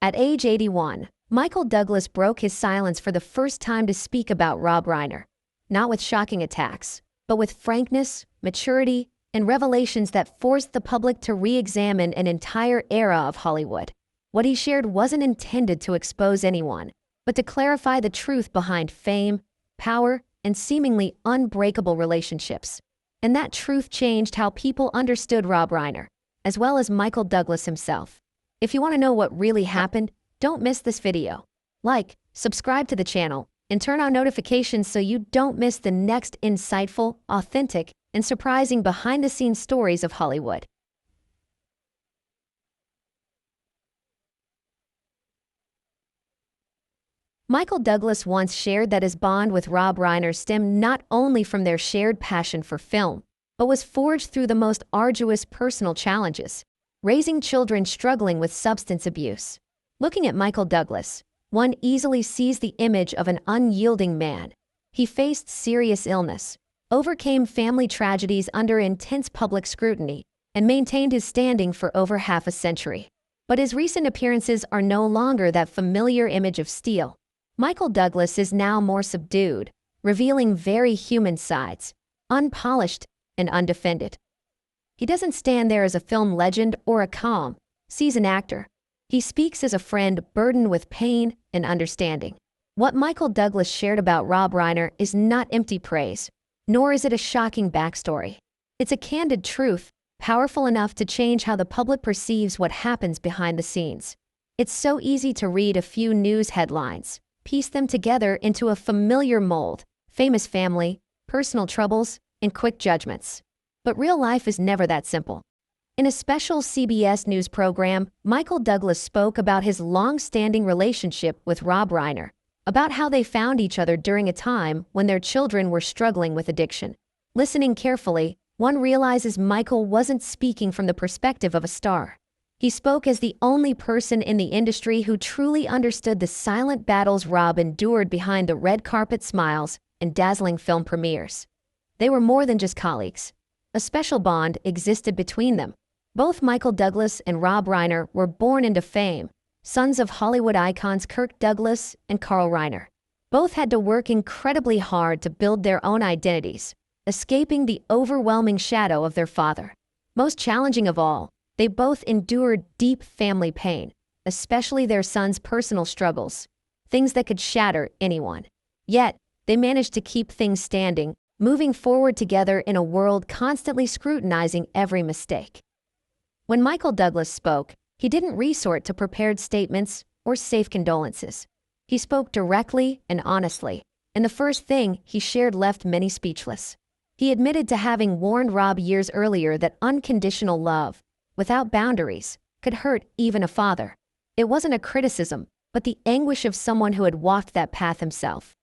At age 81, Michael Douglas broke his silence for the first time to speak about Rob Reiner, not with shocking attacks, but with frankness, maturity, and revelations that forced the public to re-examine an entire era of Hollywood. What he shared wasn't intended to expose anyone, but to clarify the truth behind fame, power, and seemingly unbreakable relationships. And that truth changed how people understood Rob Reiner, as well as Michael Douglas himself. If you want to know what really happened, don't miss this video. Like, subscribe to the channel, and turn on notifications so you don't miss the next insightful, authentic, and surprising behind-the-scenes stories of Hollywood. Michael Douglas once shared that his bond with Rob Reiner stemmed not only from their shared passion for film, but was forged through the most arduous personal challenges, raising children struggling with substance abuse. Looking at Michael Douglas, one easily sees the image of an unyielding man. He faced serious illness, overcame family tragedies under intense public scrutiny, and maintained his standing for over half a century. But his recent appearances are no longer that familiar image of steel. Michael Douglas is now more subdued, revealing very human sides, unpolished and undefended. He doesn't stand there as a film legend or a calm, seasoned actor. He speaks as a friend burdened with pain and understanding. What Michael Douglas shared about Rob Reiner is not empty praise, nor is it a shocking backstory. It's a candid truth, powerful enough to change how the public perceives what happens behind the scenes. It's so easy to read a few news headlines, piece them together into a familiar mold, famous family, personal troubles, and quick judgments. But real life is never that simple. In a special CBS News program, Michael Douglas spoke about his long-standing relationship with Rob Reiner, about how they found each other during a time when their children were struggling with addiction. Listening carefully, one realizes Michael wasn't speaking from the perspective of a star. He spoke as the only person in the industry who truly understood the silent battles Rob endured behind the red carpet smiles and dazzling film premieres. They were more than just colleagues. A special bond existed between them. Both Michael Douglas and Rob Reiner were born into fame, sons of Hollywood icons Kirk Douglas and Carl Reiner. Both had to work incredibly hard to build their own identities, escaping the overwhelming shadow of their father. Most challenging of all, they both endured deep family pain, especially their son's personal struggles, things that could shatter anyone. Yet, they managed to keep things standing, moving forward together in a world constantly scrutinizing every mistake. When Michael Douglas spoke, he didn't resort to prepared statements or safe condolences. He spoke directly and honestly, and the first thing he shared left many speechless. He admitted to having warned Rob years earlier that unconditional love, without boundaries, could hurt even a father. It wasn't a criticism, but the anguish of someone who had walked that path himself.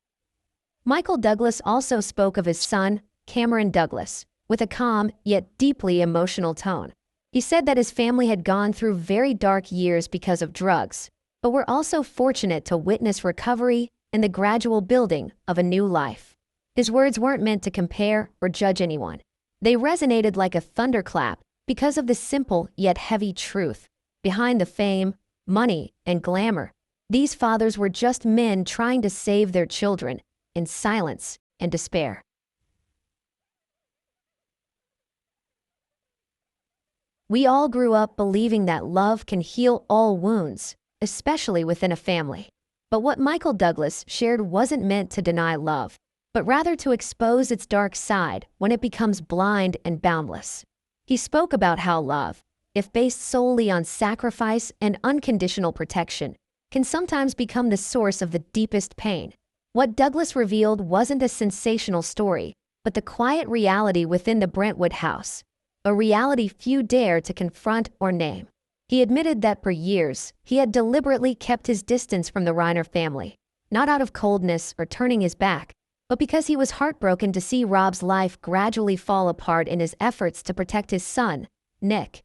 Michael Douglas also spoke of his son, Cameron Douglas, with a calm yet deeply emotional tone. He said that his family had gone through very dark years because of drugs, but were also fortunate to witness recovery and the gradual building of a new life. His words weren't meant to compare or judge anyone. They resonated like a thunderclap because of the simple yet heavy truth. Behind the fame, money, and glamour, these fathers were just men trying to save their children in silence and despair. We all grew up believing that love can heal all wounds, especially within a family. But what Michael Douglas shared wasn't meant to deny love, but rather to expose its dark side when it becomes blind and boundless. He spoke about how love, if based solely on sacrifice and unconditional protection, can sometimes become the source of the deepest pain. What Douglas revealed wasn't a sensational story, but the quiet reality within the Brentwood house, a reality few dare to confront or name. He admitted that for years, he had deliberately kept his distance from the Reiner family, not out of coldness or turning his back, but because he was heartbroken to see Rob's life gradually fall apart in his efforts to protect his son, Nick.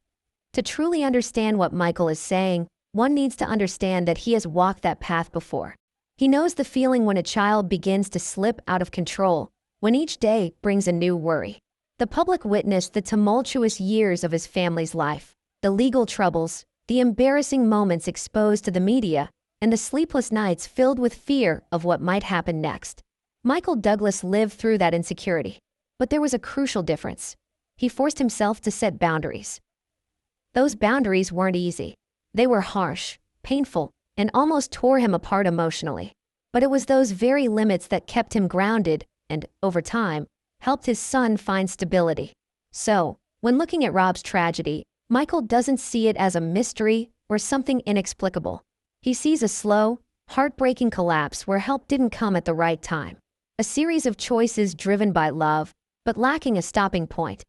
To truly understand what Michael is saying, one needs to understand that he has walked that path before. He knows the feeling when a child begins to slip out of control, when each day brings a new worry. The public witnessed the tumultuous years of his family's life, the legal troubles, the embarrassing moments exposed to the media, and the sleepless nights filled with fear of what might happen next. Michael Douglas lived through that insecurity. But there was a crucial difference. He forced himself to set boundaries. Those boundaries weren't easy. They were harsh, painful, and almost tore him apart emotionally. But it was those very limits that kept him grounded and, over time, helped his son find stability. So, when looking at Rob's tragedy, Michael doesn't see it as a mystery or something inexplicable. He sees a slow, heartbreaking collapse where help didn't come at the right time. A series of choices driven by love, but lacking a stopping point.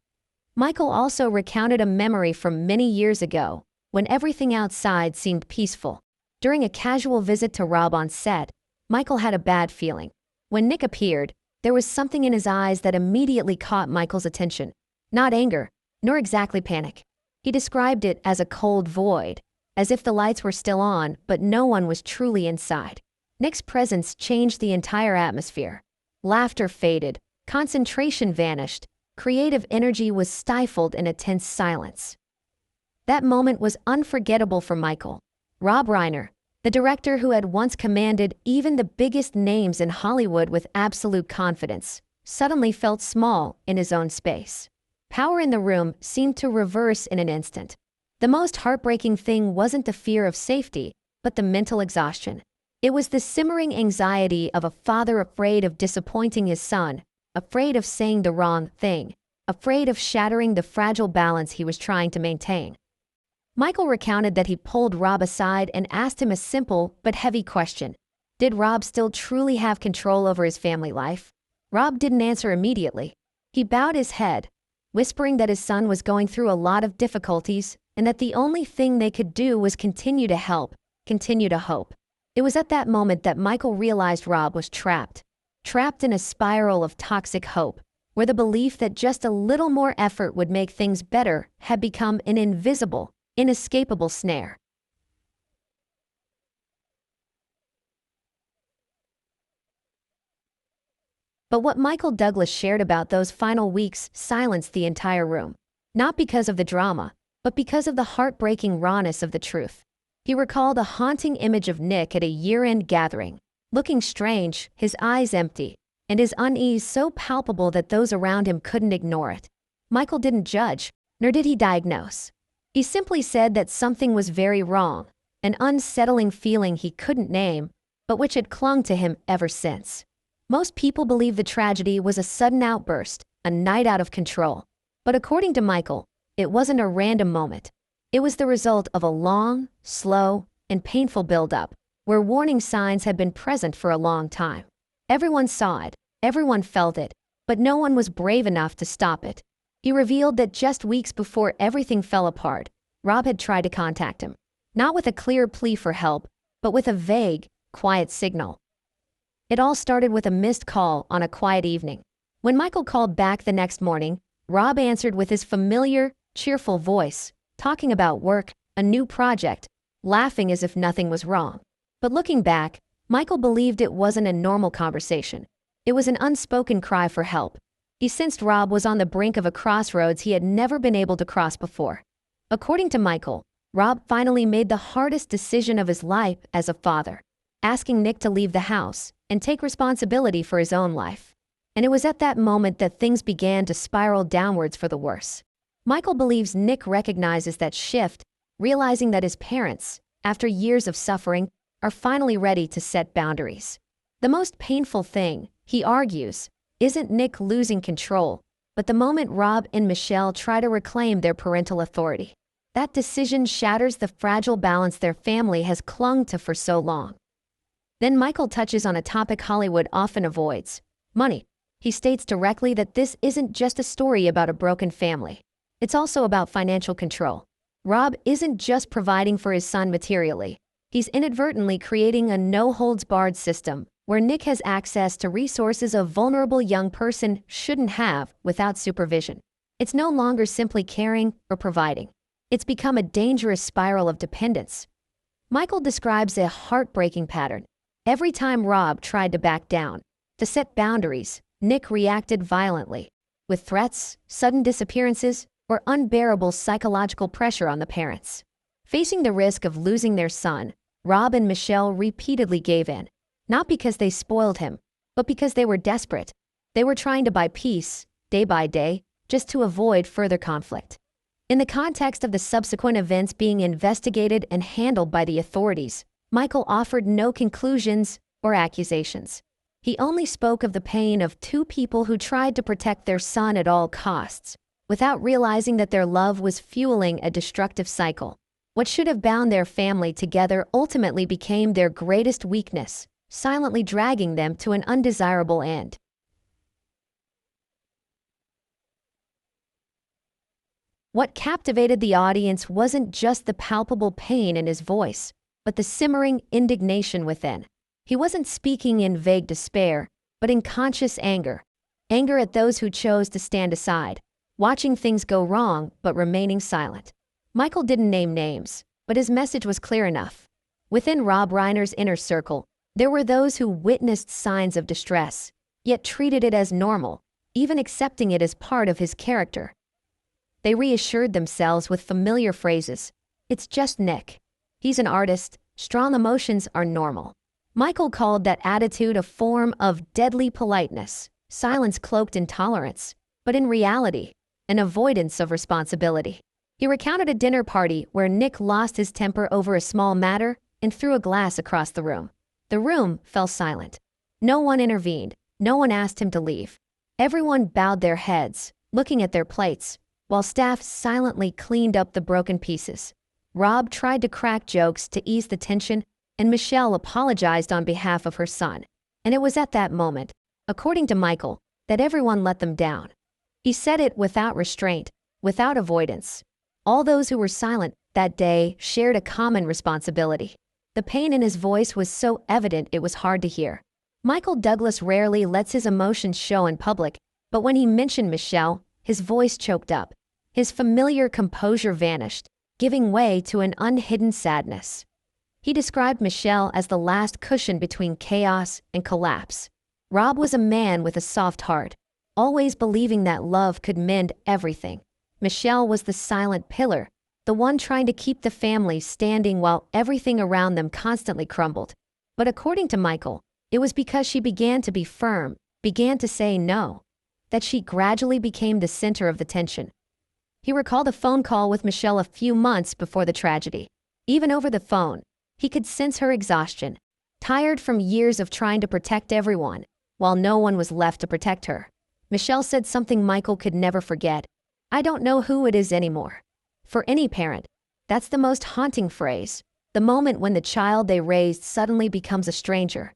Michael also recounted a memory from many years ago, when everything outside seemed peaceful. During a casual visit to Rob on set, Michael had a bad feeling. When Nick appeared, there was something in his eyes that immediately caught Michael's attention. Not anger, nor exactly panic. He described it as a cold void, as if the lights were still on, but no one was truly inside. Nick's presence changed the entire atmosphere. Laughter faded, concentration vanished, creative energy was stifled in a tense silence. That moment was unforgettable for Michael. Rob Reiner, the director who had once commanded even the biggest names in Hollywood with absolute confidence, suddenly felt small in his own space. Power in the room seemed to reverse in an instant. The most heartbreaking thing wasn't the fear of safety, but the mental exhaustion. It was the simmering anxiety of a father afraid of disappointing his son, afraid of saying the wrong thing, afraid of shattering the fragile balance he was trying to maintain. Michael recounted that he pulled Rob aside and asked him a simple but heavy question. Did Rob still truly have control over his family life? Rob didn't answer immediately. He bowed his head, whispering that his son was going through a lot of difficulties and that the only thing they could do was continue to help, continue to hope. It was at that moment that Michael realized Rob was trapped in a spiral of toxic hope, where the belief that just a little more effort would make things better had become an invisible, inescapable snare. But what Michael Douglas shared about those final weeks silenced the entire room. Not because of the drama, but because of the heartbreaking rawness of the truth. He recalled a haunting image of Nick at a year-end gathering, looking strange, his eyes empty, and his unease so palpable that those around him couldn't ignore it. Michael didn't judge, nor did he diagnose. He simply said that something was very wrong, an unsettling feeling he couldn't name, but which had clung to him ever since. Most people believe the tragedy was a sudden outburst, a night out of control. But according to Michael, it wasn't a random moment. It was the result of a long, slow, and painful build-up, where warning signs had been present for a long time. Everyone saw it, everyone felt it, but no one was brave enough to stop it. He revealed that just weeks before everything fell apart, Rob had tried to contact him, not with a clear plea for help, but with a vague, quiet signal. It all started with a missed call on a quiet evening. When Michael called back the next morning, Rob answered with his familiar, cheerful voice, talking about work, a new project, laughing as if nothing was wrong. But looking back, Michael believed it wasn't a normal conversation. It was an unspoken cry for help. He sensed Rob was on the brink of a crossroads he had never been able to cross before. According to Michael, Rob finally made the hardest decision of his life as a father, asking Nick to leave the house and take responsibility for his own life. And it was at that moment that things began to spiral downwards for the worse. Michael believes Nick recognizes that shift, realizing that his parents, after years of suffering, are finally ready to set boundaries. The most painful thing, he argues, isn't Nick losing control, but the moment Rob and Michelle try to reclaim their parental authority. That decision shatters the fragile balance their family has clung to for so long. Then Michael touches on a topic Hollywood often avoids: money. He states directly that this isn't just a story about a broken family. It's also about financial control. Rob isn't just providing for his son materially. He's inadvertently creating a no-holds-barred system where Nick has access to resources a vulnerable young person shouldn't have without supervision. It's no longer simply caring or providing. It's become a dangerous spiral of dependence. Michael describes a heartbreaking pattern. Every time Rob tried to back down, to set boundaries, Nick reacted violently, with threats, sudden disappearances, or unbearable psychological pressure on the parents. Facing the risk of losing their son, Rob and Michelle repeatedly gave in, not because they spoiled him, but because they were desperate. They were trying to buy peace, day by day, just to avoid further conflict. In the context of the subsequent events being investigated and handled by the authorities, Michael offered no conclusions or accusations. He only spoke of the pain of two people who tried to protect their son at all costs, without realizing that their love was fueling a destructive cycle. What should have bound their family together ultimately became their greatest weakness, silently dragging them to an undesirable end. What captivated the audience wasn't just the palpable pain in his voice, but the simmering indignation within. He wasn't speaking in vague despair, but in conscious anger. Anger at those who chose to stand aside, watching things go wrong but remaining silent. Michael didn't name names, but his message was clear enough. Within Rob Reiner's inner circle, there were those who witnessed signs of distress, yet treated it as normal, even accepting it as part of his character. They reassured themselves with familiar phrases. It's just Nick. He's an artist. Strong emotions are normal. Michael called that attitude a form of deadly politeness, silence cloaked in tolerance, but in reality, an avoidance of responsibility. He recounted a dinner party where Nick lost his temper over a small matter and threw a glass across the room. The room fell silent. No one intervened. No one asked him to leave. Everyone bowed their heads, looking at their plates, while staff silently cleaned up the broken pieces. Rob tried to crack jokes to ease the tension, and Michelle apologized on behalf of her son. And it was at that moment, according to Michael, that everyone let them down. He said it without restraint, without avoidance. All those who were silent that day shared a common responsibility. The pain in his voice was so evident it was hard to hear. Michael Douglas rarely lets his emotions show in public, but when he mentioned Michelle, his voice choked up. His familiar composure vanished, giving way to an unhidden sadness. He described Michelle as the last cushion between chaos and collapse. Rob was a man with a soft heart, always believing that love could mend everything. Michelle was the silent pillar, the one trying to keep the family standing while everything around them constantly crumbled. But according to Michael, it was because she began to be firm, began to say no, that she gradually became the center of the tension. He recalled a phone call with Michelle a few months before the tragedy. Even over the phone, he could sense her exhaustion, tired from years of trying to protect everyone, while no one was left to protect her. Michelle said something Michael could never forget. "I don't know who it is anymore." For any parent, that's the most haunting phrase, the moment when the child they raised suddenly becomes a stranger.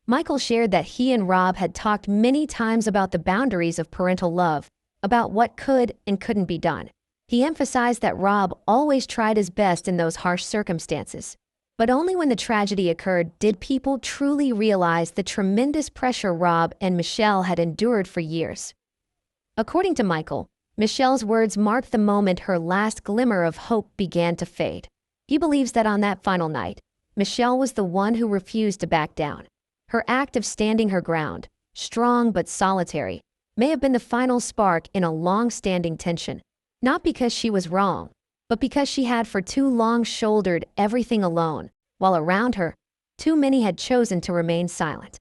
Michael shared that he and Rob had talked many times about the boundaries of parental love, about what could and couldn't be done. He emphasized that Rob always tried his best in those harsh circumstances. But only when the tragedy occurred did people truly realize the tremendous pressure Rob and Michelle had endured for years. According to Michael, Michelle's words marked the moment her last glimmer of hope began to fade. He believes that on that final night, Michelle was the one who refused to back down. Her act of standing her ground, strong but solitary, may have been the final spark in a long-standing tension. Not because she was wrong, but because she had for too long shouldered everything alone, while around her, too many had chosen to remain silent.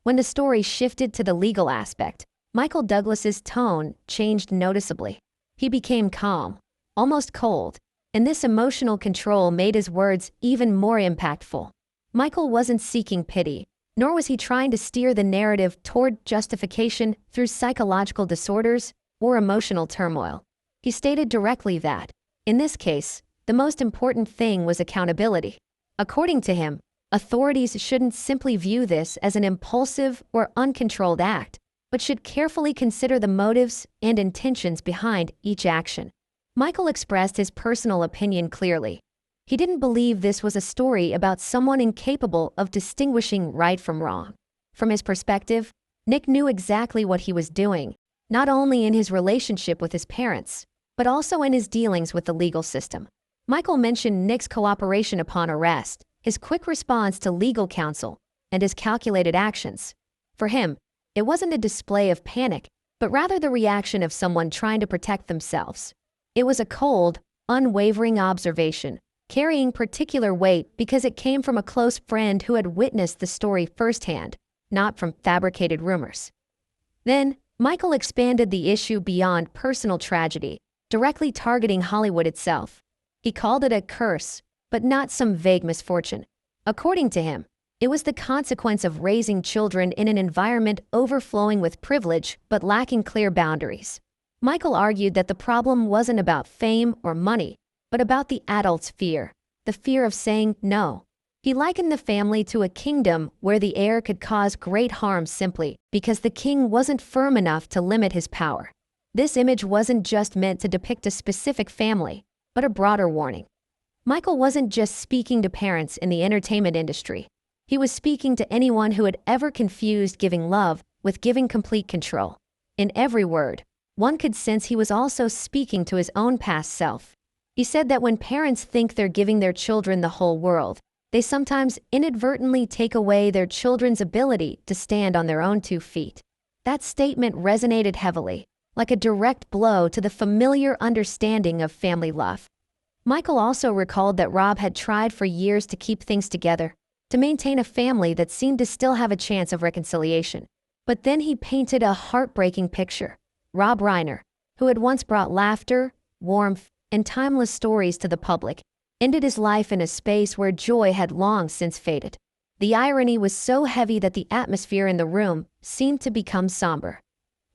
When the story shifted to the legal aspect, Michael Douglas's tone changed noticeably. He became calm, almost cold, and this emotional control made his words even more impactful. Michael wasn't seeking pity, nor was he trying to steer the narrative toward justification through psychological disorders or emotional turmoil. He stated directly that, in this case, the most important thing was accountability. According to him, authorities shouldn't simply view this as an impulsive or uncontrolled act, but should carefully consider the motives and intentions behind each action. Michael expressed his personal opinion clearly. He didn't believe this was a story about someone incapable of distinguishing right from wrong. From his perspective, Nick knew exactly what he was doing, not only in his relationship with his parents, but also in his dealings with the legal system. Michael mentioned Nick's cooperation upon arrest, his quick response to legal counsel, and his calculated actions. For him, it wasn't a display of panic, but rather the reaction of someone trying to protect themselves. It was a cold, unwavering observation, carrying particular weight because it came from a close friend who had witnessed the story firsthand, not from fabricated rumors. Then, Michael expanded the issue beyond personal tragedy, directly targeting Hollywood itself. He called it a curse, but not some vague misfortune. According to him, it was the consequence of raising children in an environment overflowing with privilege but lacking clear boundaries. Michael argued that the problem wasn't about fame or money, but about the adult's fear, the fear of saying no. He likened the family to a kingdom where the heir could cause great harm simply because the king wasn't firm enough to limit his power. This image wasn't just meant to depict a specific family, but a broader warning. Michael wasn't just speaking to parents in the entertainment industry. He was speaking to anyone who had ever confused giving love with giving complete control. In every word, one could sense he was also speaking to his own past self. He said that when parents think they're giving their children the whole world, they sometimes inadvertently take away their children's ability to stand on their own 2 feet. That statement resonated heavily, like a direct blow to the familiar understanding of family love. Michael also recalled that Rob had tried for years to keep things together, to maintain a family that seemed to still have a chance of reconciliation. But then he painted a heartbreaking picture. Rob Reiner, who had once brought laughter, warmth, and timeless stories to the public, ended his life in a space where joy had long since faded. The irony was so heavy that the atmosphere in the room seemed to become somber.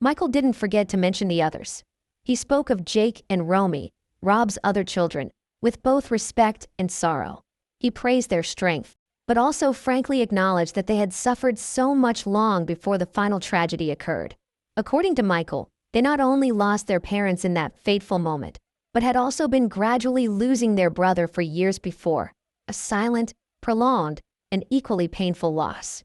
Michael didn't forget to mention the others. He spoke of Jake and Romy, Rob's other children, with both respect and sorrow. He praised their strength, but also frankly acknowledged that they had suffered so much long before the final tragedy occurred. According to Michael, they not only lost their parents in that fateful moment, but had also been gradually losing their brother for years before, a silent, prolonged, and equally painful loss.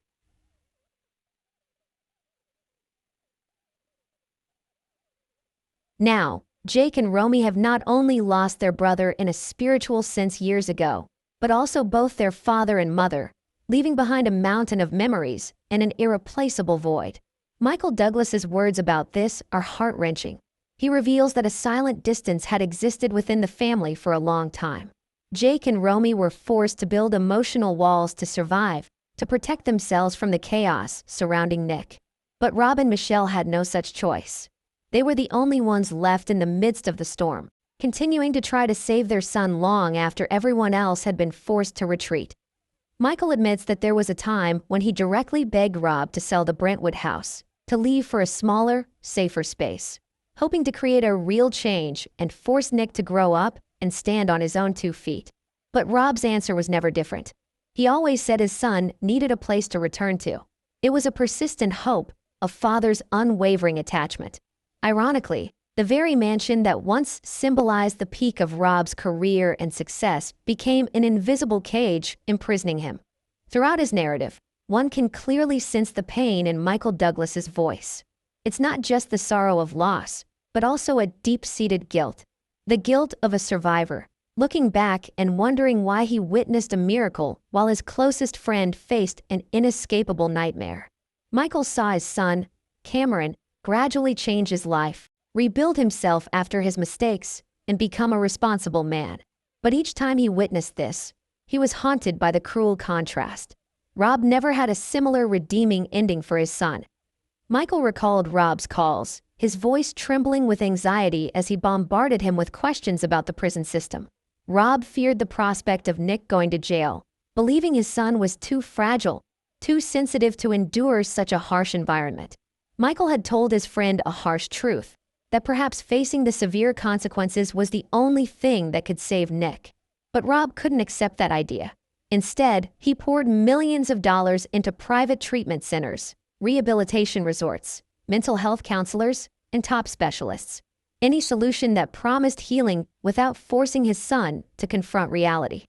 Now, Jake and Romy have not only lost their brother in a spiritual sense years ago, but also both their father and mother, leaving behind a mountain of memories and an irreplaceable void. Michael Douglas's words about this are heart-wrenching. He reveals that a silent distance had existed within the family for a long time. Jake and Romy were forced to build emotional walls to survive, to protect themselves from the chaos surrounding Nick. But Rob and Michelle had no such choice. They were the only ones left in the midst of the storm, continuing to try to save their son long after everyone else had been forced to retreat. Michael admits that there was a time when he directly begged Rob to sell the Brentwood house, to leave for a smaller, safer space, hoping to create a real change and force Nick to grow up and stand on his own 2 feet. But Rob's answer was never different. He always said his son needed a place to return to. It was a persistent hope, a father's unwavering attachment. Ironically, the very mansion that once symbolized the peak of Rob's career and success became an invisible cage imprisoning him. Throughout his narrative, one can clearly sense the pain in Michael Douglas's voice. It's not just the sorrow of loss, but also a deep-seated guilt. The guilt of a survivor, looking back and wondering why he witnessed a miracle while his closest friend faced an inescapable nightmare. Michael saw his son, Cameron, gradually change his life, rebuild himself after his mistakes, and become a responsible man. But each time he witnessed this, he was haunted by the cruel contrast. Rob never had a similar redeeming ending for his son. Michael recalled Rob's calls, his voice trembling with anxiety as he bombarded him with questions about the prison system. Rob feared the prospect of Nick going to jail, believing his son was too fragile, too sensitive to endure such a harsh environment. Michael had told his friend a harsh truth, that perhaps facing the severe consequences was the only thing that could save Nick. But Rob couldn't accept that idea. Instead, he poured millions of dollars into private treatment centers, rehabilitation resorts, mental health counselors, and top specialists. Any solution that promised healing without forcing his son to confront reality.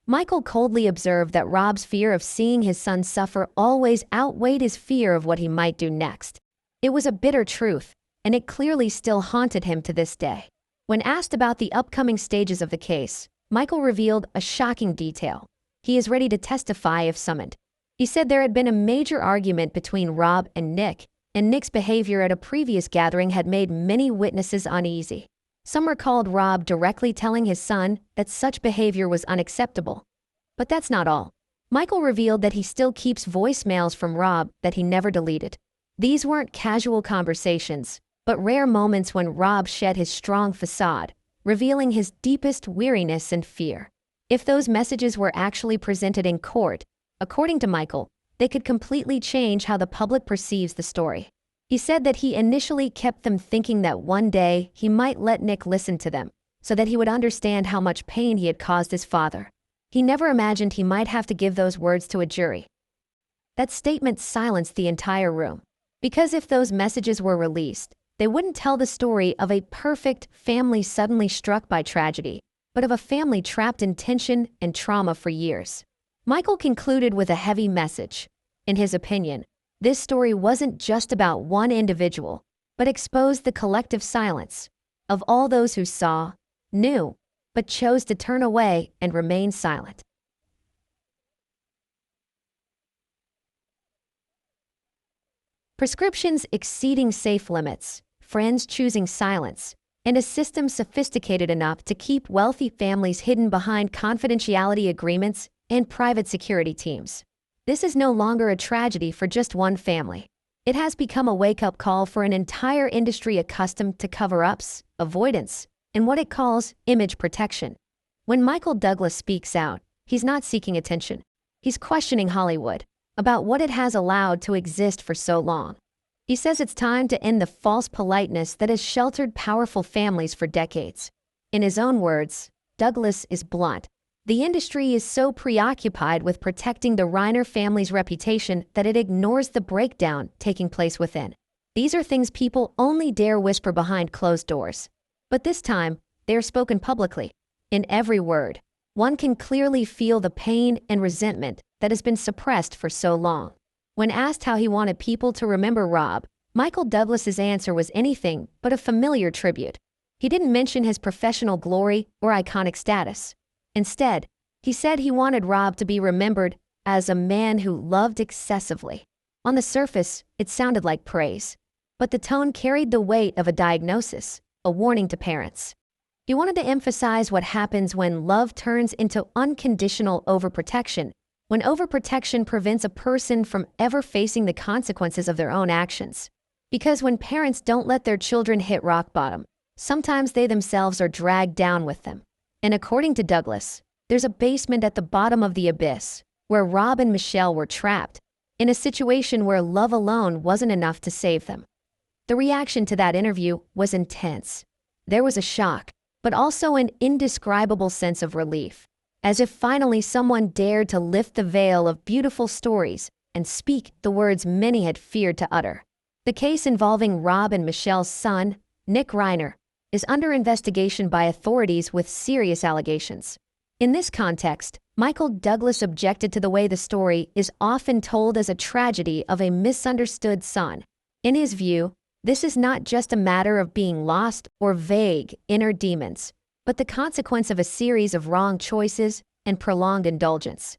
Michael coldly observed that Rob's fear of seeing his son suffer always outweighed his fear of what he might do next. It was a bitter truth, and it clearly still haunted him to this day. When asked about the upcoming stages of the case, Michael revealed a shocking detail. He is ready to testify if summoned. He said there had been a major argument between Rob and Nick, and Nick's behavior at a previous gathering had made many witnesses uneasy. Some recalled Rob directly telling his son that such behavior was unacceptable. But that's not all. Michael revealed that he still keeps voicemails from Rob that he never deleted. These weren't casual conversations, but rare moments when Rob shed his strong facade, revealing his deepest weariness and fear. If those messages were actually presented in court, according to Michael, they could completely change how the public perceives the story. He said that he initially kept them thinking that one day he might let Nick listen to them, so that he would understand how much pain he had caused his father. He never imagined he might have to give those words to a jury. That statement silenced the entire room, because if those messages were released, they wouldn't tell the story of a perfect family suddenly struck by tragedy, but of a family trapped in tension and trauma for years. Michael concluded with a heavy message. In his opinion, this story wasn't just about one individual, but exposed the collective silence of all those who saw, knew, but chose to turn away and remain silent. Prescriptions exceeding safe limits, friends choosing silence, and a system sophisticated enough to keep wealthy families hidden behind confidentiality agreements and private security teams. This is no longer a tragedy for just one family. It has become a wake-up call for an entire industry accustomed to cover-ups, avoidance, and what it calls image protection. When Michael Douglas speaks out, he's not seeking attention. He's questioning Hollywood about what it has allowed to exist for so long. He says it's time to end the false politeness that has sheltered powerful families for decades. In his own words, Douglas is blunt. The industry is so preoccupied with protecting the Reiner family's reputation that it ignores the breakdown taking place within. These are things people only dare whisper behind closed doors. But this time, they are spoken publicly. In every word, one can clearly feel the pain and resentment that has been suppressed for so long. When asked how he wanted people to remember Rob, Michael Douglas's answer was anything but a familiar tribute. He didn't mention his professional glory or iconic status. Instead, he said he wanted Rob to be remembered as a man who loved excessively. On the surface, it sounded like praise, but the tone carried the weight of a diagnosis, a warning to parents. He wanted to emphasize what happens when love turns into unconditional overprotection, when overprotection prevents a person from ever facing the consequences of their own actions. Because when parents don't let their children hit rock bottom, sometimes they themselves are dragged down with them. And according to Douglas, there's a basement at the bottom of the abyss, where Rob and Michelle were trapped, in a situation where love alone wasn't enough to save them. The reaction to that interview was intense. There was a shock, but also an indescribable sense of relief, as if finally someone dared to lift the veil of beautiful stories and speak the words many had feared to utter. The case involving Rob and Michelle's son, Nick Reiner, is under investigation by authorities with serious allegations. In this context, Michael Douglas objected to the way the story is often told as a tragedy of a misunderstood son. In his view, this is not just a matter of being lost or vague inner demons, but the consequence of a series of wrong choices and prolonged indulgence.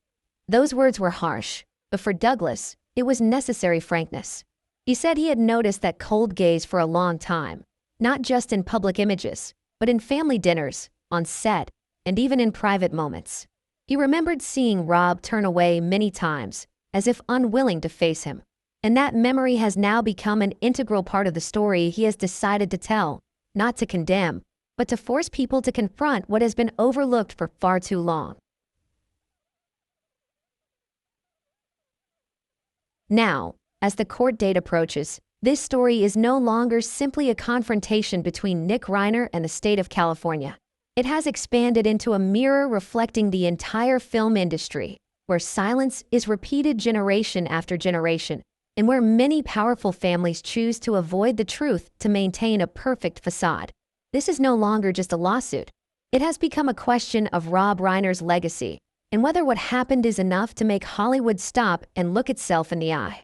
Those words were harsh, but for Douglas, it was necessary frankness. He said he had noticed that cold gaze for a long time, not just in public images, but in family dinners, on set, and even in private moments. He remembered seeing Rob turn away many times, as if unwilling to face him. And that memory has now become an integral part of the story he has decided to tell, not to condemn, but to force people to confront what has been overlooked for far too long. Now, as the court date approaches, this story is no longer simply a confrontation between Nick Reiner and the state of California. It has expanded into a mirror reflecting the entire film industry, where silence is repeated generation after generation, and where many powerful families choose to avoid the truth to maintain a perfect facade. This is no longer just a lawsuit. It has become a question of Rob Reiner's legacy, and whether what happened is enough to make Hollywood stop and look itself in the eye.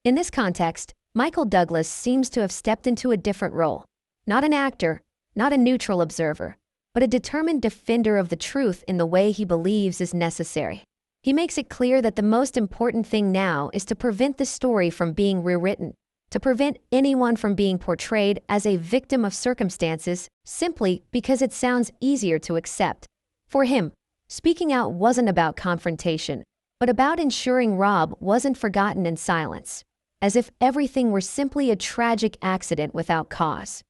In this context, Michael Douglas seems to have stepped into a different role. Not an actor, not a neutral observer, but a determined defender of the truth in the way he believes is necessary. He makes it clear that the most important thing now is to prevent the story from being rewritten, to prevent anyone from being portrayed as a victim of circumstances simply because it sounds easier to accept. For him, speaking out wasn't about confrontation, but about ensuring Rob wasn't forgotten in silence, as if everything were simply a tragic accident without cause.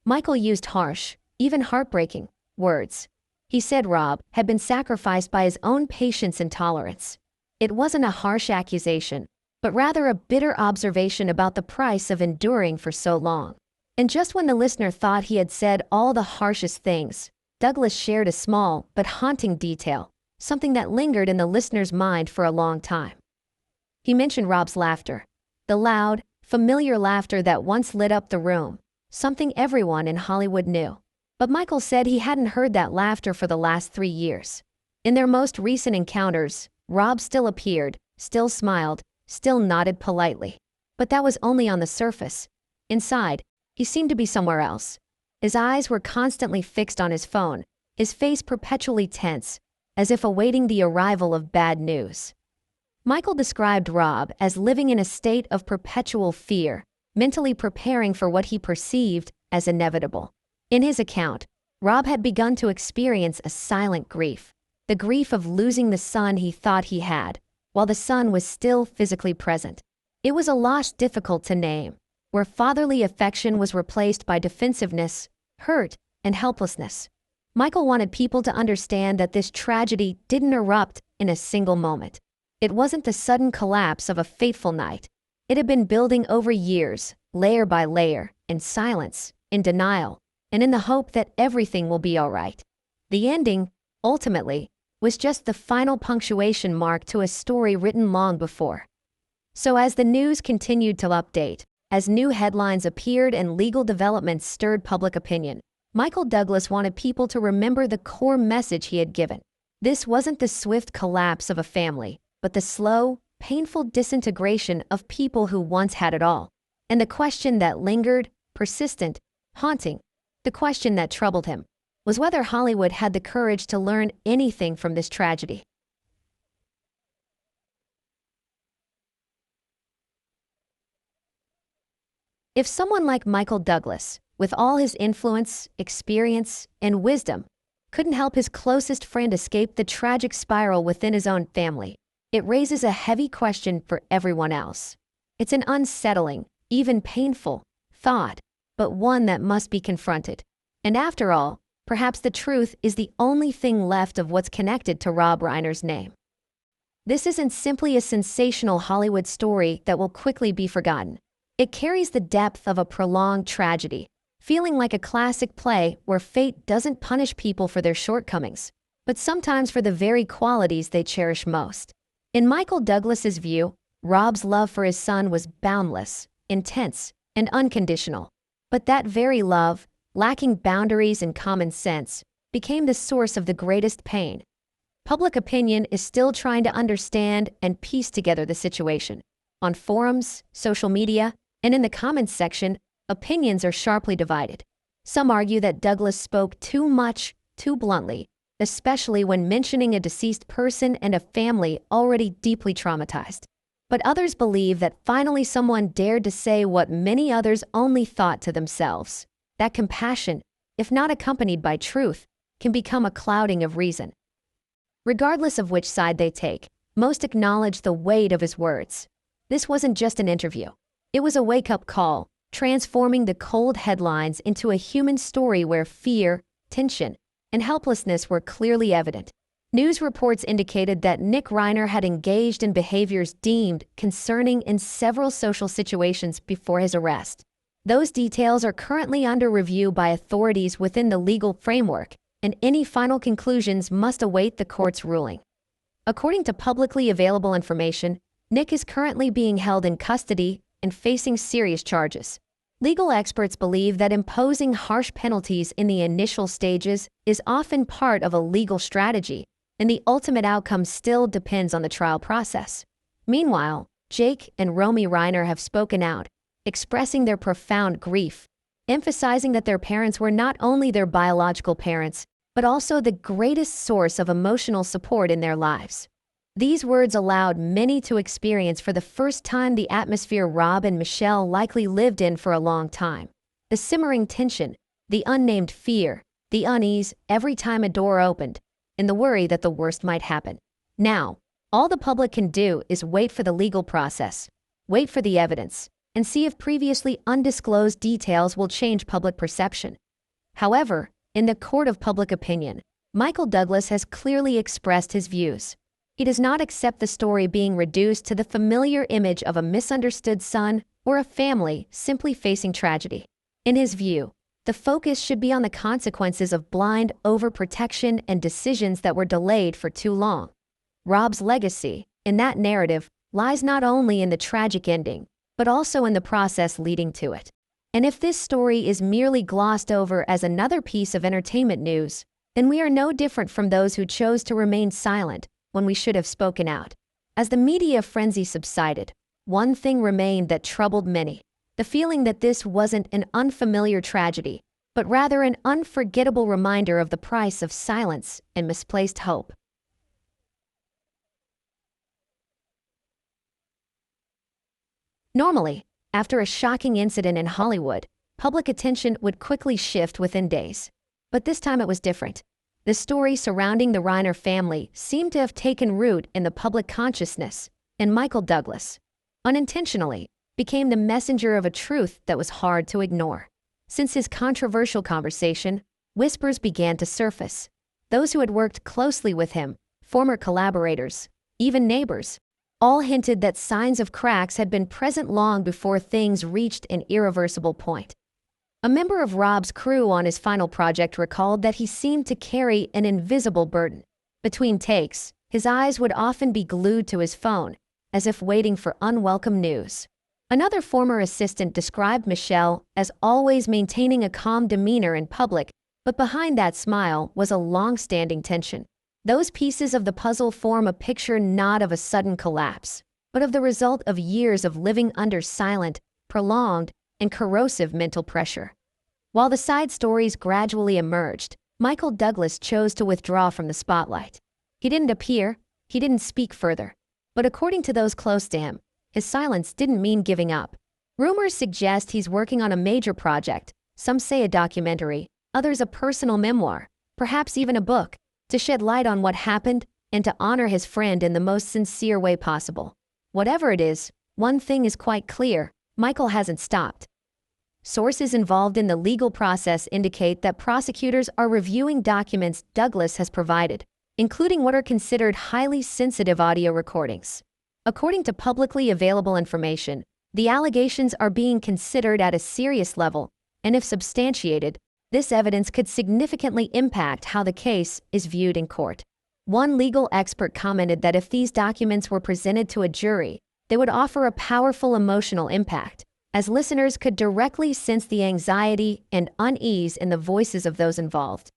Michael used harsh, even heartbreaking, words. He said Rob had been sacrificed by his own patience and tolerance. It wasn't a harsh accusation, but rather a bitter observation about the price of enduring for so long. And just when the listener thought he had said all the harshest things, Douglas shared a small but haunting detail, something that lingered in the listener's mind for a long time. He mentioned Rob's laughter, the loud, familiar laughter that once lit up the room, something everyone in Hollywood knew. But Michael said he hadn't heard that laughter for the last 3 years. In their most recent encounters, Rob still appeared, still smiled, still nodded politely. But that was only on the surface. Inside, he seemed to be somewhere else. His eyes were constantly fixed on his phone, his face perpetually tense, as if awaiting the arrival of bad news. Michael described Rob as living in a state of perpetual fear, mentally preparing for what he perceived as inevitable. In his account, Rob had begun to experience a silent grief, the grief of losing the son he thought he had, while the son was still physically present. It was a loss difficult to name, where fatherly affection was replaced by defensiveness, hurt, and helplessness. Michael wanted people to understand that this tragedy didn't erupt in a single moment. It wasn't the sudden collapse of a fateful night. It had been building over years, layer by layer, in silence, in denial, and in the hope that everything will be all right. The ending, ultimately, was just the final punctuation mark to a story written long before. So as the news continued to update, as new headlines appeared and legal developments stirred public opinion, Michael Douglas wanted people to remember the core message he had given. This wasn't the swift collapse of a family, but the slow, painful disintegration of people who once had it all. And the question that lingered, persistent, haunting, the question that troubled him, was whether Hollywood had the courage to learn anything from this tragedy. If someone like Michael Douglas, with all his influence, experience, and wisdom, couldn't help his closest friend escape the tragic spiral within his own family, it raises a heavy question for everyone else. It's an unsettling, even painful, thought, but one that must be confronted. And after all, perhaps the truth is the only thing left of what's connected to Rob Reiner's name. This isn't simply a sensational Hollywood story that will quickly be forgotten. It carries the depth of a prolonged tragedy, feeling like a classic play where fate doesn't punish people for their shortcomings, but sometimes for the very qualities they cherish most. In Michael Douglas's view, Rob's love for his son was boundless, intense, and unconditional. But that very love, lacking boundaries and common sense, became the source of the greatest pain. Public opinion is still trying to understand and piece together the situation. On forums, social media, and in the comments section, opinions are sharply divided. Some argue that Douglas spoke too much, too bluntly, especially when mentioning a deceased person and a family already deeply traumatized. But others believe that finally someone dared to say what many others only thought to themselves, that compassion, if not accompanied by truth, can become a clouding of reason. Regardless of which side they take, most acknowledge the weight of his words. This wasn't just an interview. It was a wake-up call, transforming the cold headlines into a human story where fear, tension, and helplessness were clearly evident. News reports indicated that Nick Reiner had engaged in behaviors deemed concerning in several social situations before his arrest. Those details are currently under review by authorities within the legal framework, and any final conclusions must await the court's ruling. According to publicly available information, Nick is currently being held in custody and facing serious charges. Legal experts believe that imposing harsh penalties in the initial stages is often part of a legal strategy, and the ultimate outcome still depends on the trial process. Meanwhile, Jake and Romy Reiner have spoken out, expressing their profound grief, emphasizing that their parents were not only their biological parents, but also the greatest source of emotional support in their lives. These words allowed many to experience for the first time the atmosphere Rob and Michelle likely lived in for a long time. The simmering tension, the unnamed fear, the unease every time a door opened, and the worry that the worst might happen. Now, all the public can do is wait for the legal process, wait for the evidence, and see if previously undisclosed details will change public perception. However, in the court of public opinion, Michael Douglas has clearly expressed his views. He does not accept the story being reduced to the familiar image of a misunderstood son or a family simply facing tragedy. In his view, the focus should be on the consequences of blind overprotection and decisions that were delayed for too long. Rob's legacy, in that narrative, lies not only in the tragic ending, but also in the process leading to it. And if this story is merely glossed over as another piece of entertainment news, then we are no different from those who chose to remain silent when we should have spoken out. As the media frenzy subsided, one thing remained that troubled many: the feeling that this wasn't an unfamiliar tragedy, but rather an unforgettable reminder of the price of silence and misplaced hope. Normally, after a shocking incident in Hollywood, public attention would quickly shift within days. But this time it was different. The story surrounding the Reiner family seemed to have taken root in the public consciousness, and Michael Douglas, unintentionally, became the messenger of a truth that was hard to ignore. Since his controversial conversation, whispers began to surface. Those who had worked closely with him, former collaborators, even neighbors, all hinted that signs of cracks had been present long before things reached an irreversible point. A member of Rob's crew on his final project recalled that he seemed to carry an invisible burden. Between takes, his eyes would often be glued to his phone, as if waiting for unwelcome news. Another former assistant described Michelle as always maintaining a calm demeanor in public, but behind that smile was a long-standing tension. Those pieces of the puzzle form a picture not of a sudden collapse, but of the result of years of living under silent, prolonged, and corrosive mental pressure. While the side stories gradually emerged, Michael Douglas chose to withdraw from the spotlight. He didn't appear, he didn't speak further. But according to those close to him, his silence didn't mean giving up. Rumors suggest he's working on a major project, some say a documentary, others a personal memoir, perhaps even a book, to shed light on what happened and to honor his friend in the most sincere way possible. Whatever it is, one thing is quite clear: Michael hasn't stopped. Sources involved in the legal process indicate that prosecutors are reviewing documents Douglas has provided, including what are considered highly sensitive audio recordings. According to publicly available information, the allegations are being considered at a serious level, and if substantiated, this evidence could significantly impact how the case is viewed in court. One legal expert commented that if these documents were presented to a jury, they would offer a powerful emotional impact, as listeners could directly sense the anxiety and unease in the voices of those involved.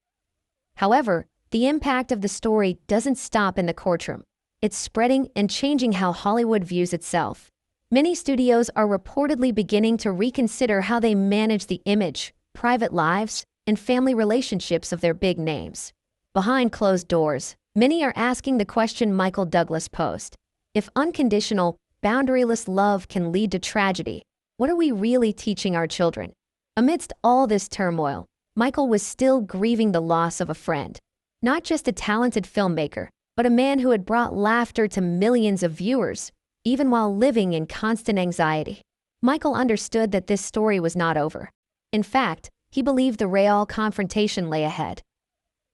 However, the impact of the story doesn't stop in the courtroom. It's spreading and changing how Hollywood views itself. Many studios are reportedly beginning to reconsider how they manage the image, private lives, and family relationships of their big names. Behind closed doors, many are asking the question Michael Douglas posed: if unconditional, boundaryless love can lead to tragedy, what are we really teaching our children? Amidst all this turmoil, Michael was still grieving the loss of a friend. Not just a talented filmmaker, but a man who had brought laughter to millions of viewers, even while living in constant anxiety. Michael understood that this story was not over. In fact, he believed the real confrontation lay ahead.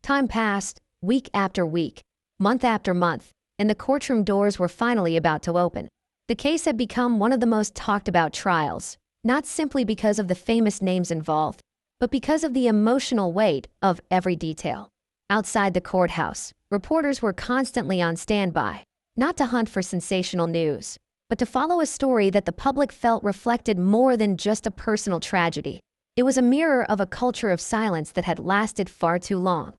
Time passed, week after week, month after month, and the courtroom doors were finally about to open. The case had become one of the most talked about trials, not simply because of the famous names involved, but because of the emotional weight of every detail. Outside the courthouse, reporters were constantly on standby, not to hunt for sensational news, but to follow a story that the public felt reflected more than just a personal tragedy. It was a mirror of a culture of silence that had lasted far too long.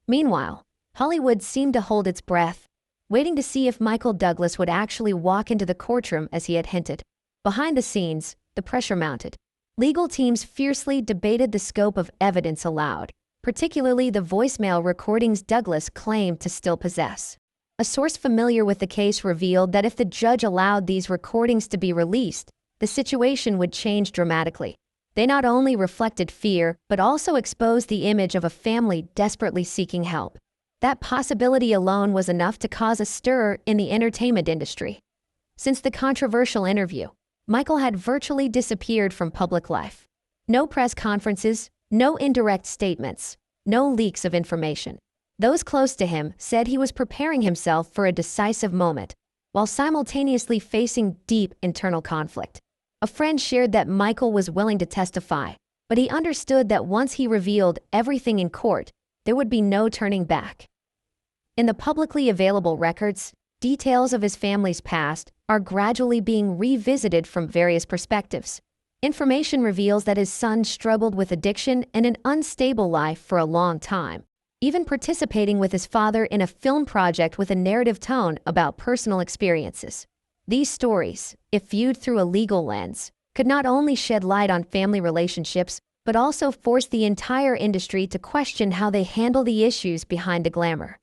Meanwhile, Hollywood seemed to hold its breath, waiting to see if Michael Douglas would actually walk into the courtroom as he had hinted. Behind the scenes, the pressure mounted. Legal teams fiercely debated the scope of evidence allowed, particularly the voicemail recordings Douglas claimed to still possess. A source familiar with the case revealed that if the judge allowed these recordings to be released, the situation would change dramatically. They not only reflected fear, but also exposed the image of a family desperately seeking help. That possibility alone was enough to cause a stir in the entertainment industry. Since the controversial interview, Michael had virtually disappeared from public life. No press conferences, no indirect statements, no leaks of information. Those close to him said he was preparing himself for a decisive moment, while simultaneously facing deep internal conflict. A friend shared that Michael was willing to testify, but he understood that once he revealed everything in court, there would be no turning back. In the publicly available records, details of his family's past are gradually being revisited from various perspectives. Information reveals that his son struggled with addiction and an unstable life for a long time, even participating with his father in a film project with a narrative tone about personal experiences. These stories, if viewed through a legal lens, could not only shed light on family relationships, but also force the entire industry to question how they handle the issues behind the glamour.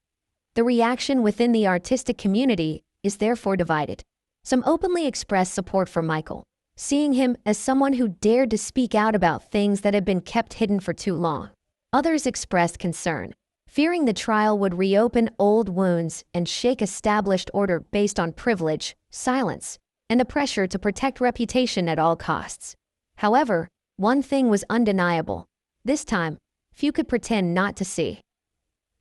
The reaction within the artistic community is therefore divided. Some openly express support for Michael, seeing him as someone who dared to speak out about things that had been kept hidden for too long. Others expressed concern, fearing the trial would reopen old wounds and shake established order based on privilege, silence, and the pressure to protect reputation at all costs. However, one thing was undeniable. This time, few could pretend not to see.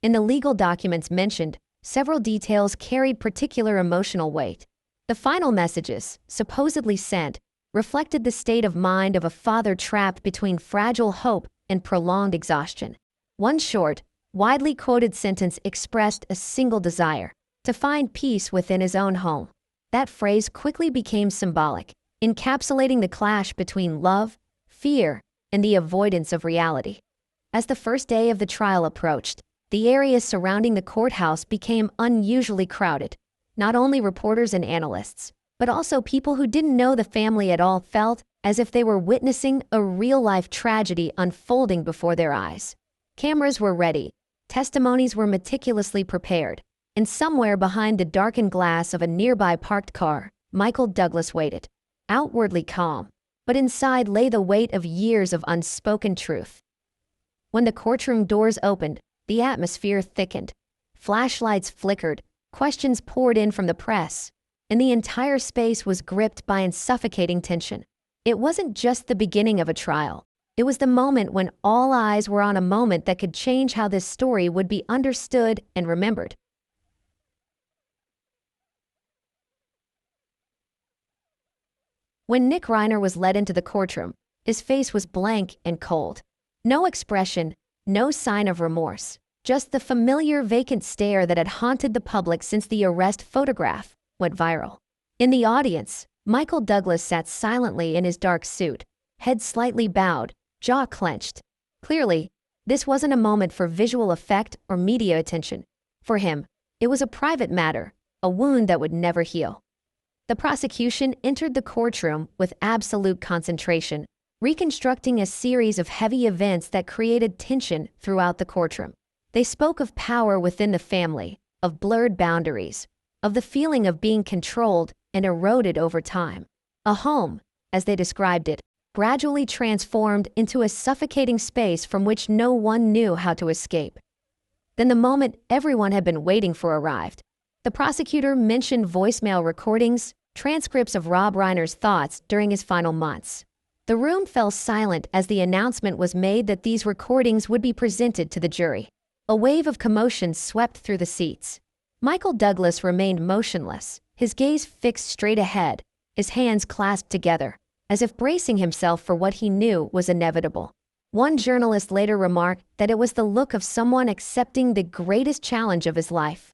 In the legal documents mentioned, several details carried particular emotional weight. The final messages, supposedly sent, reflected the state of mind of a father trapped between fragile hope and prolonged exhaustion. One short, widely quoted sentence expressed a single desire: to find peace within his own home. That phrase quickly became symbolic, encapsulating the clash between love, fear, and the avoidance of reality. As the first day of the trial approached, the area surrounding the courthouse became unusually crowded. Not only reporters and analysts, but also people who didn't know the family at all felt as if they were witnessing a real-life tragedy unfolding before their eyes. Cameras were ready, testimonies were meticulously prepared, and somewhere behind the darkened glass of a nearby parked car, Michael Douglas waited, outwardly calm, but inside lay the weight of years of unspoken truth. When the courtroom doors opened, the atmosphere thickened. Flashlights flickered, questions poured in from the press, and the entire space was gripped by a suffocating tension. It wasn't just the beginning of a trial. It was the moment when all eyes were on a moment that could change how this story would be understood and remembered. When Nick Reiner was led into the courtroom, his face was blank and cold. No expression, no sign of remorse, just the familiar vacant stare that had haunted the public since the arrest photograph went viral. In the audience, Michael Douglas sat silently in his dark suit, head slightly bowed, jaw clenched. Clearly, this wasn't a moment for visual effect or media attention. For him, it was a private matter, a wound that would never heal. The prosecution entered the courtroom with absolute concentration, reconstructing a series of heavy events that created tension throughout the courtroom. They spoke of power within the family, of blurred boundaries, of the feeling of being controlled and eroded over time. A home, as they described it, gradually transformed into a suffocating space from which no one knew how to escape. Then the moment everyone had been waiting for arrived. The prosecutor mentioned voicemail recordings, transcripts of Rob Reiner's thoughts during his final months. The room fell silent as the announcement was made that these recordings would be presented to the jury. A wave of commotion swept through the seats. Michael Douglas remained motionless, his gaze fixed straight ahead, his hands clasped together, as if bracing himself for what he knew was inevitable. One journalist later remarked that it was the look of someone accepting the greatest challenge of his life.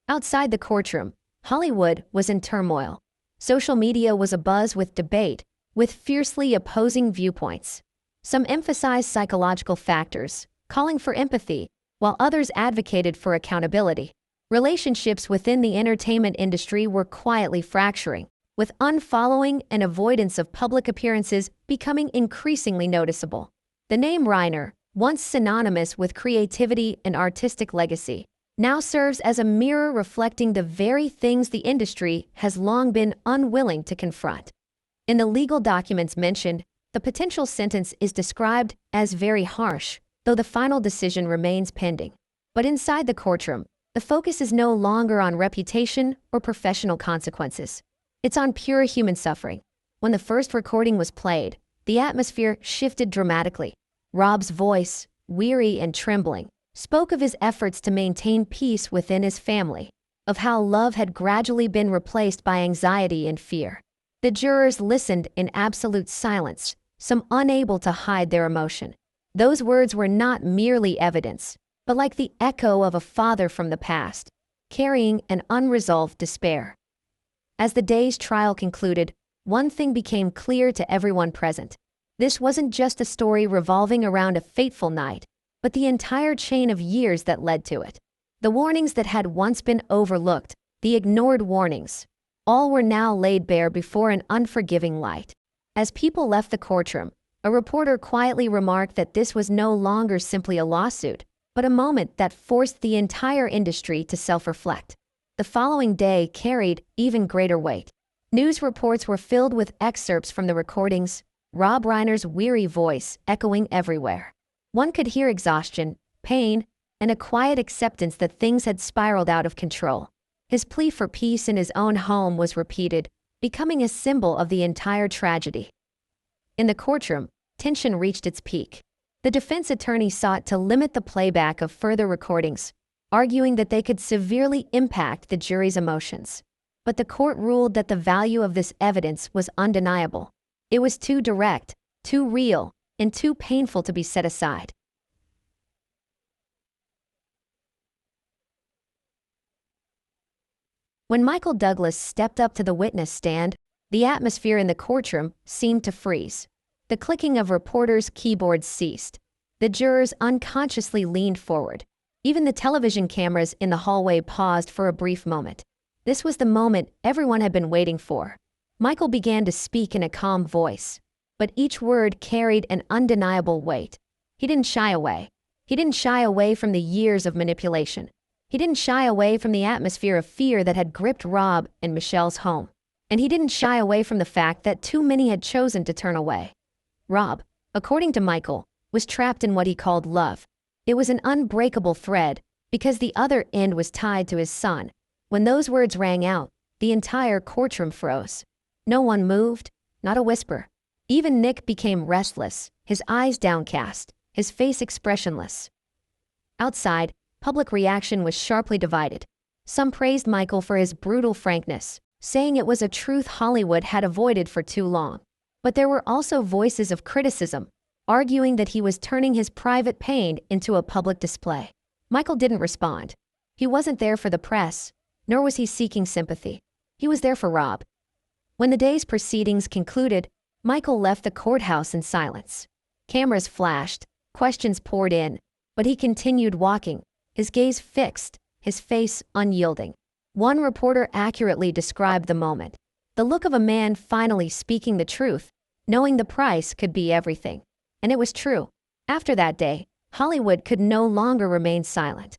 Outside the courtroom, Hollywood was in turmoil. Social media was abuzz with debate, with fiercely opposing viewpoints. Some emphasized psychological factors, calling for empathy, while others advocated for accountability. Relationships within the entertainment industry were quietly fracturing. with unfollowing and avoidance of public appearances becoming increasingly noticeable. The name Reiner, once synonymous with creativity and artistic legacy, now serves as a mirror reflecting the very things the industry has long been unwilling to confront. In the legal documents mentioned, the potential sentence is described as very harsh, though the final decision remains pending. But inside the courtroom, the focus is no longer on reputation or professional consequences. It's on pure human suffering. When the first recording was played, the atmosphere shifted dramatically. Rob's voice, weary and trembling, spoke of his efforts to maintain peace within his family, of how love had gradually been replaced by anxiety and fear. The jurors listened in absolute silence, some unable to hide their emotion. Those words were not merely evidence, but like the echo of a father from the past, carrying an unresolved despair. As the day's trial concluded, one thing became clear to everyone present. This wasn't just a story revolving around a fateful night, but the entire chain of years that led to it. The warnings that had once been overlooked, the ignored warnings, all were now laid bare before an unforgiving light. As people left the courtroom, a reporter quietly remarked that this was no longer simply a lawsuit, but a moment that forced the entire industry to self-reflect. The following day carried even greater weight. News reports were filled with excerpts from the recordings, Rob Reiner's weary voice echoing everywhere. One could hear exhaustion, pain, and a quiet acceptance that things had spiraled out of control. His plea for peace in his own home was repeated, becoming a symbol of the entire tragedy. In the courtroom, tension reached its peak. The defense attorney sought to limit the playback of further recordings, arguing that they could severely impact the jury's emotions. But the court ruled that the value of this evidence was undeniable. It was too direct, too real, and too painful to be set aside. When Michael Douglas stepped up to the witness stand, the atmosphere in the courtroom seemed to freeze. The clicking of reporters' keyboards ceased. The jurors unconsciously leaned forward. Even the television cameras in the hallway paused for a brief moment. This was the moment everyone had been waiting for. Michael began to speak in a calm voice, but each word carried an undeniable weight. He didn't shy away. He didn't shy away from the years of manipulation. He didn't shy away from the atmosphere of fear that had gripped Rob and Michelle's home. And he didn't shy away from the fact that too many had chosen to turn away. Rob, according to Michael, was trapped in what he called love. It was an unbreakable thread because the other end was tied to his son. When those words rang out, the entire courtroom froze. No one moved, not a whisper. Even Nick became restless, his eyes downcast, his face expressionless. Outside, public reaction was sharply divided. Some praised Michael for his brutal frankness, saying it was a truth Hollywood had avoided for too long. But there were also voices of criticism, arguing that he was turning his private pain into a public display. Michael didn't respond. He wasn't there for the press, nor was he seeking sympathy. He was there for Rob. When the day's proceedings concluded, Michael left the courthouse in silence. Cameras flashed, questions poured in, but he continued walking, his gaze fixed, his face unyielding. One reporter accurately described the moment. The look of a man finally speaking the truth, knowing the price could be everything. And it was true. After that day, Hollywood could no longer remain silent.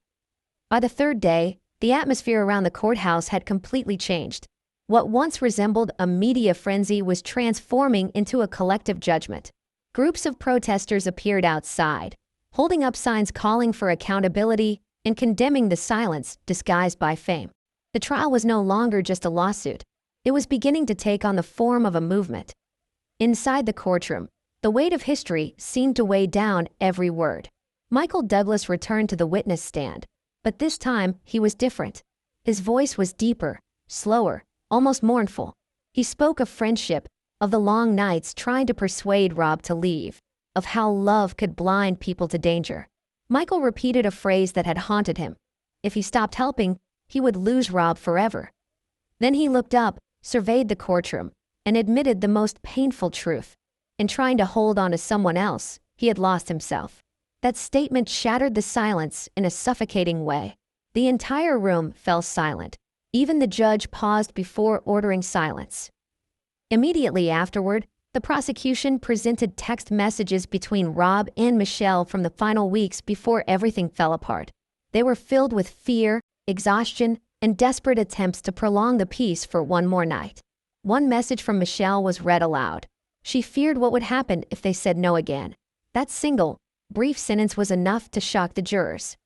By the third day, the atmosphere around the courthouse had completely changed. What once resembled a media frenzy was transforming into a collective judgment. Groups of protesters appeared outside, holding up signs calling for accountability and condemning the silence disguised by fame. The trial was no longer just a lawsuit. It was beginning to take on the form of a movement. Inside the courtroom, the weight of history seemed to weigh down every word. Michael Douglas returned to the witness stand, but this time he was different. His voice was deeper, slower, almost mournful. He spoke of friendship, of the long nights trying to persuade Rob to leave, of how love could blind people to danger. Michael repeated a phrase that had haunted him. If he stopped helping, he would lose Rob forever. Then he looked up, surveyed the courtroom, and admitted the most painful truth. In trying to hold on to someone else, he had lost himself. That statement shattered the silence in a suffocating way. The entire room fell silent. Even the judge paused before ordering silence. Immediately afterward, the prosecution presented text messages between Rob and Michelle from the final weeks before everything fell apart. They were filled with fear, exhaustion, and desperate attempts to prolong the peace for one more night. One message from Michelle was read aloud. She feared what would happen if they said no again. That single, brief sentence was enough to shock the jurors.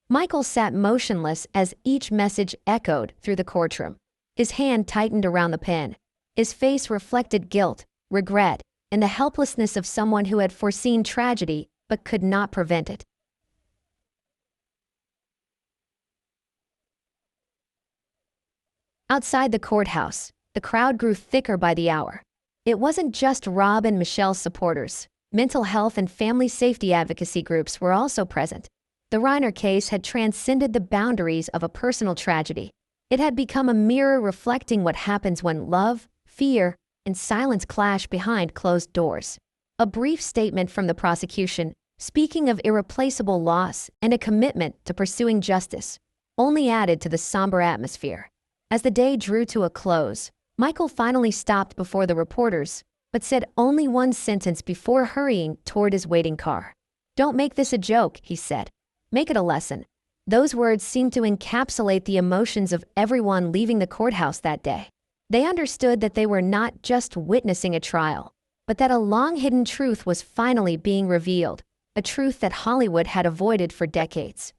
Michael sat motionless as each message echoed through the courtroom. His hand tightened around the pen. His face reflected guilt, regret, and the helplessness of someone who had foreseen tragedy but could not prevent it. Outside the courthouse, the crowd grew thicker by the hour. It wasn't just Rob and Michelle's supporters. Mental health and family safety advocacy groups were also present. The Reiner case had transcended the boundaries of a personal tragedy. It had become a mirror reflecting what happens when love, fear, and silence clash behind closed doors. A brief statement from the prosecution, speaking of irreplaceable loss and a commitment to pursuing justice, only added to the somber atmosphere. As the day drew to a close, Michael finally stopped before the reporters, but said only one sentence before hurrying toward his waiting car. "Don't make this a joke," he said. "Make it a lesson." Those words seemed to encapsulate the emotions of everyone leaving the courthouse that day. They understood that they were not just witnessing a trial, but that a long-hidden truth was finally being revealed, a truth that Hollywood had avoided for decades.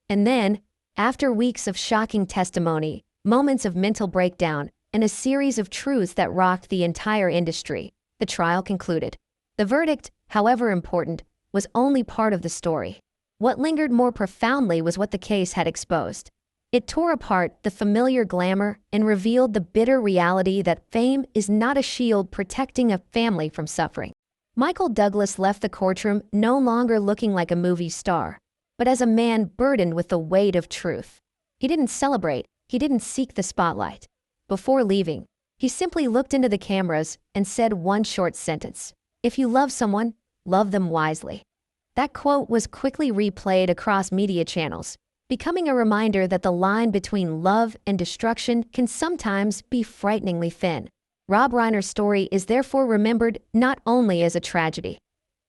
And then, after weeks of shocking testimony, moments of mental breakdown, and a series of truths that rocked the entire industry, the trial concluded. The verdict, however important, was only part of the story. What lingered more profoundly was what the case had exposed. It tore apart the familiar glamour and revealed the bitter reality that fame is not a shield protecting a family from suffering. Michael Douglas left the courtroom no longer looking like a movie star, but as a man burdened with the weight of truth. He didn't celebrate, he didn't seek the spotlight. Before leaving, he simply looked into the cameras and said one short sentence: "If you love someone, love them wisely." That quote was quickly replayed across media channels, becoming a reminder that the line between love and destruction can sometimes be frighteningly thin. Rob Reiner's story is therefore remembered not only as a tragedy.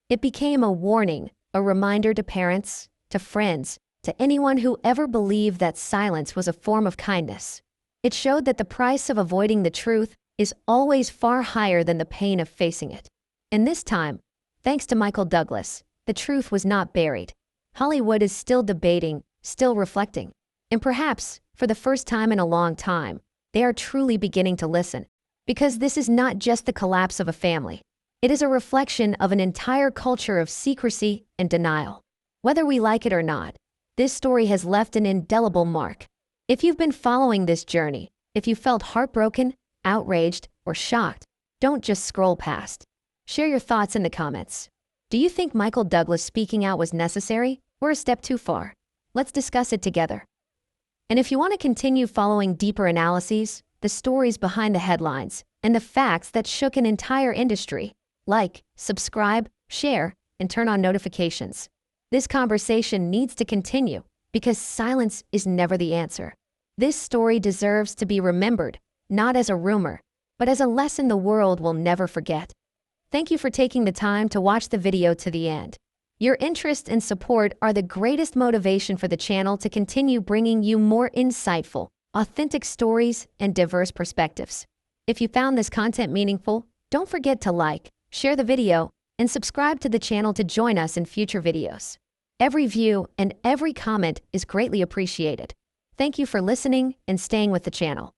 It became a warning, a reminder to parents, to friends, to anyone who ever believed that silence was a form of kindness. It showed that the price of avoiding the truth is always far higher than the pain of facing it. And this time, thanks to Michael Douglas, the truth was not buried. Hollywood is still debating, still reflecting, and perhaps, for the first time in a long time, they are truly beginning to listen. Because this is not just the collapse of a family. It is a reflection of an entire culture of secrecy and denial. Whether we like it or not, this story has left an indelible mark. If you've been following this journey, if you felt heartbroken, outraged, or shocked, don't just scroll past. Share your thoughts in the comments. Do you think Michael Douglas speaking out was necessary or a step too far? Let's discuss it together. And if you want to continue following deeper analyses, the stories behind the headlines, and the facts that shook an entire industry, like, subscribe, share, and turn on notifications. This conversation needs to continue because silence is never the answer. This story deserves to be remembered, not as a rumor, but as a lesson the world will never forget. Thank you for taking the time to watch the video to the end. Your interest and support are the greatest motivation for the channel to continue bringing you more insightful, authentic stories and diverse perspectives. If you found this content meaningful, don't forget to like, share the video, and subscribe to the channel to join us in future videos. Every view and every comment is greatly appreciated. Thank you for listening and staying with the channel.